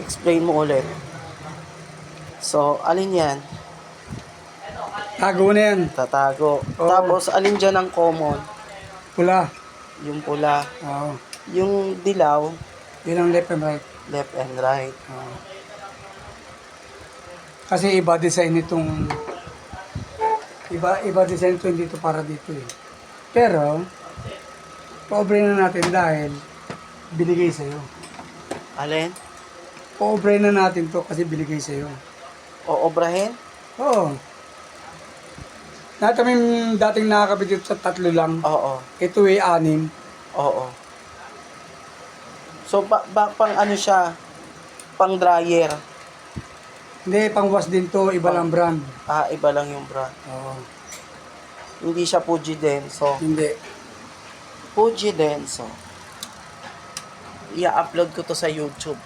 Explain mo ulit. So, alin yan? Tago na yan. Tatago. Oo. Tapos, alin dyan ang common? Pula. Yung pula. Oo. Yung dilaw, Yun ang left and right. left and right. Oo. Kasi iba design itong iba design ito dito para dito eh. Pero pobre na natin dahil binigay sa'yo. Alin? Pobre na natin to kasi binigay sa'yo. O obrahin? Oo. Lahat kami dating nakakabit dito sa 3 lang. Oo. Ito ay 6. Oo. So, pang ano siya? Pang dryer. Hindi, pang wash din to, iba lang brand. Ah, iba lang yung brand. Oo. Hindi siya Fuji Denso. Hindi. Fuji Denso. I-upload ko to sa YouTube.